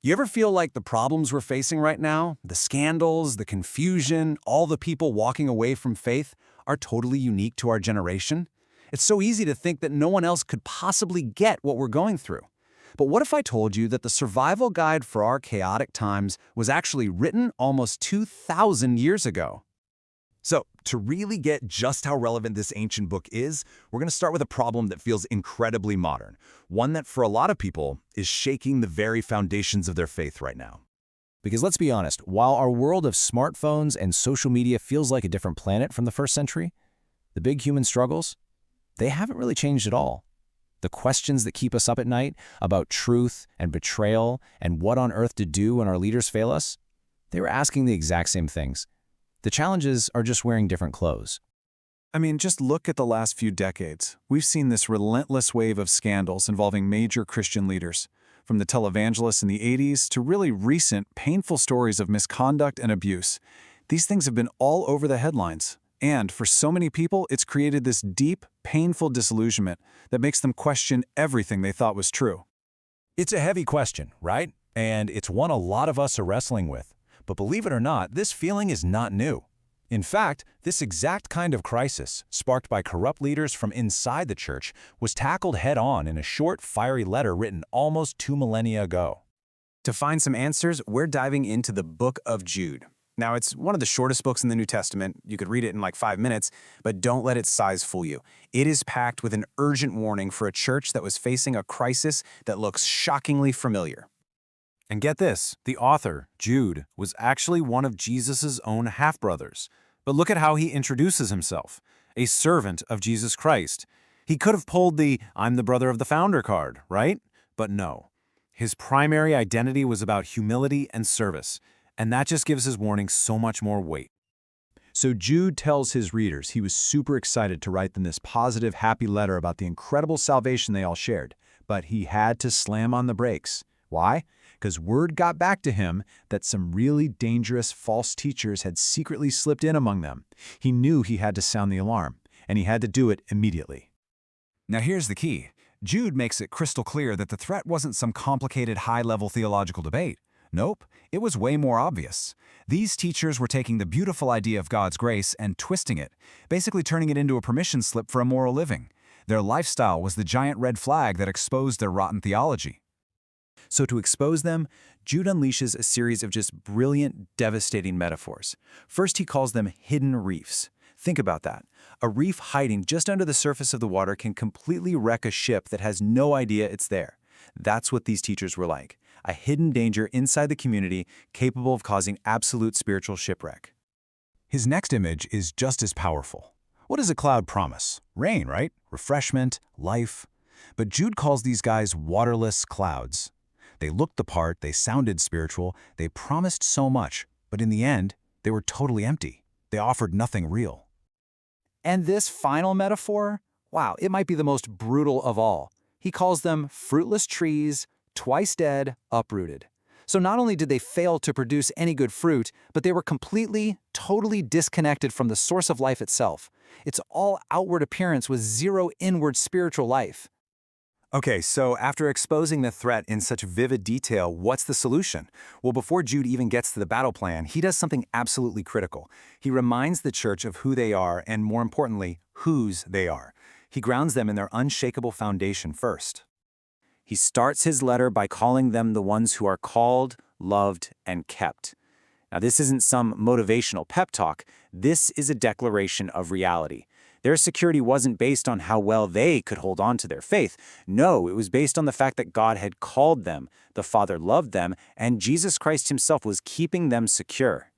You ever feel like the problems we're facing right now, the scandals, the confusion, all the people walking away from faith, are totally unique to our generation? It's so easy to think that no one else could possibly get what we're going through. But what if I told you that the survival guide for our chaotic times was actually written almost 2,000 years ago? So, to really get just how relevant this ancient book is, we're going to start with a problem that feels incredibly modern, one that for a lot of people is shaking the very foundations of their faith right now. Because let's be honest, while our world of smartphones and social media feels like a different planet from the first century, the big human struggles, they haven't really changed at all. The questions that keep us up at night about truth and betrayal and what on earth to do when our leaders fail us, they were asking the exact same things. The challenges are just wearing different clothes. I mean, just look at the last few decades. We've seen this relentless wave of scandals involving major Christian leaders, from the televangelists in the 80s to really recent, painful stories of misconduct and abuse. These things have been all over the headlines. And for so many people, it's created this deep, painful disillusionment that makes them question everything they thought was true. It's a heavy question, right? And it's one a lot of us are wrestling with. But believe it or not, this feeling is not new. In fact, this exact kind of crisis, sparked by corrupt leaders from inside the church, was tackled head-on in a short, fiery letter written almost 2 millennia ago. To find some answers, we're diving into the book of Jude. Now, it's one of the shortest books in the New Testament. You could read it in like 5 minutes, but don't let its size fool you. It is packed with an urgent warning for a church that was facing a crisis that looks shockingly familiar. And get this, the author, Jude, was actually one of Jesus' own half-brothers. But look at how he introduces himself, a servant of Jesus Christ. He could have pulled the "I'm the brother of the founder" card, right? But no. His primary identity was about humility and service, and that just gives his warning so much more weight. So Jude tells his readers he was super excited to write them this positive, happy letter about the incredible salvation they all shared, but he had to slam on the brakes. Why? Because word got back to him that some really dangerous false teachers had secretly slipped in among them. He knew he had to sound the alarm, and he had to do it immediately. Now here's the key. Jude makes it crystal clear that the threat wasn't some complicated high-level theological debate. Nope, it was way more obvious. These teachers were taking the beautiful idea of God's grace and twisting it, basically turning it into a permission slip for a moral living. Their lifestyle was the giant red flag that exposed their rotten theology. So to expose them, Jude unleashes a series of just brilliant, devastating metaphors. First, he calls them hidden reefs. Think about that. A reef hiding just under the surface of the water can completely wreck a ship that has no idea it's there. That's what these teachers were like, a hidden danger inside the community capable of causing absolute spiritual shipwreck. His next image is just as powerful. What does a cloud promise? Rain, right? Refreshment, life. But Jude calls these guys waterless clouds. They looked the part, they sounded spiritual, they promised so much, but in the end, they were totally empty. They offered nothing real. And this final metaphor? Wow, it might be the most brutal of all. He calls them fruitless trees, twice dead, uprooted. So not only did they fail to produce any good fruit, but they were completely, totally disconnected from the source of life itself. It's all outward appearance with zero inward spiritual life. Okay, so after exposing the threat in such vivid detail, what's the solution? Well, before Jude even gets to the battle plan, he does something absolutely critical. He reminds the church of who they are and, more importantly, whose they are. He grounds them in their unshakable foundation first. He starts his letter by calling them the ones who are called, loved, and kept. Now, this isn't some motivational pep talk. This is a declaration of reality. Their security wasn't based on how well they could hold on to their faith. No, it was based on the fact that God had called them, the Father loved them, and Jesus Christ himself was keeping them secure.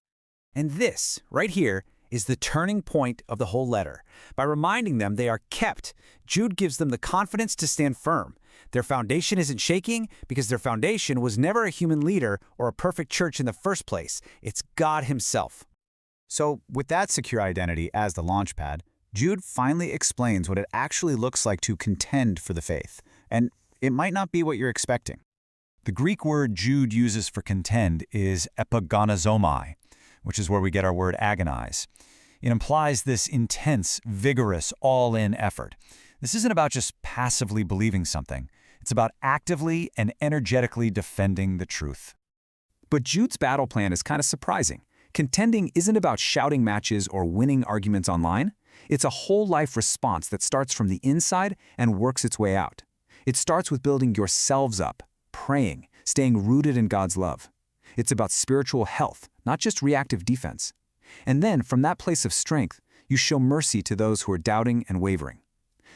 And this, right here, is the turning point of the whole letter. By reminding them they are kept, Jude gives them the confidence to stand firm. Their foundation isn't shaking because their foundation was never a human leader or a perfect church in the first place. It's God himself. So, with that secure identity as the launchpad, Jude finally explains what it actually looks like to contend for the faith, and it might not be what you're expecting. The Greek word Jude uses for contend is epagonizomai, which is where we get our word agonize. It implies this intense, vigorous, all-in effort. This isn't about just passively believing something. It's about actively and energetically defending the truth. But Jude's battle plan is kind of surprising. Contending isn't about shouting matches or winning arguments online. It's a whole life response that starts from the inside and works its way out. It starts with building yourselves up, praying, staying rooted in God's love. It's about spiritual health, not just reactive defense. And then, from that place of strength, you show mercy to those who are doubting and wavering.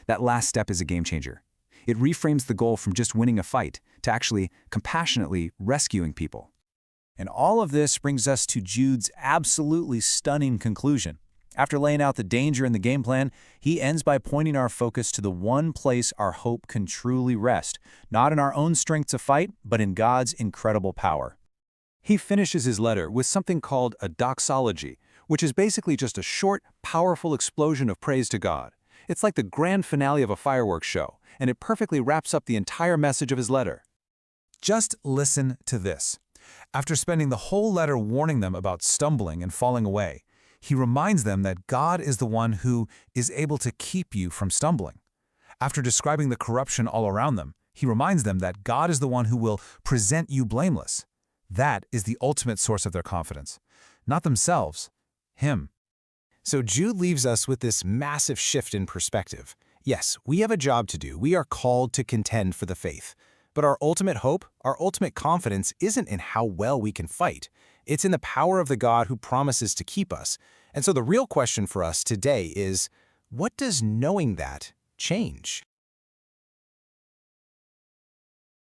That last step is a game changer. It reframes the goal from just winning a fight to actually compassionately rescuing people. And all of this brings us to Jude's absolutely stunning conclusion. After laying out the danger in the game plan, he ends by pointing our focus to the one place our hope can truly rest, not in our own strength to fight, but in God's incredible power. He finishes his letter with something called a doxology, which is basically just a short, powerful explosion of praise to God. It's like the grand finale of a fireworks show, and it perfectly wraps up the entire message of his letter. Just listen to this. After spending the whole letter warning them about stumbling and falling away, he reminds them that God is the one who is able to keep you from stumbling. After describing the corruption all around them, he reminds them that God is the one who will present you blameless. That is the ultimate source of their confidence. Not themselves, him. So Jude leaves us with this massive shift in perspective. Yes, we have a job to do. We are called to contend for the faith. But our ultimate hope, our ultimate confidence isn't in how well we can fight. It's in the power of the God who promises to keep us. And so the real question for us today is, what does knowing that change?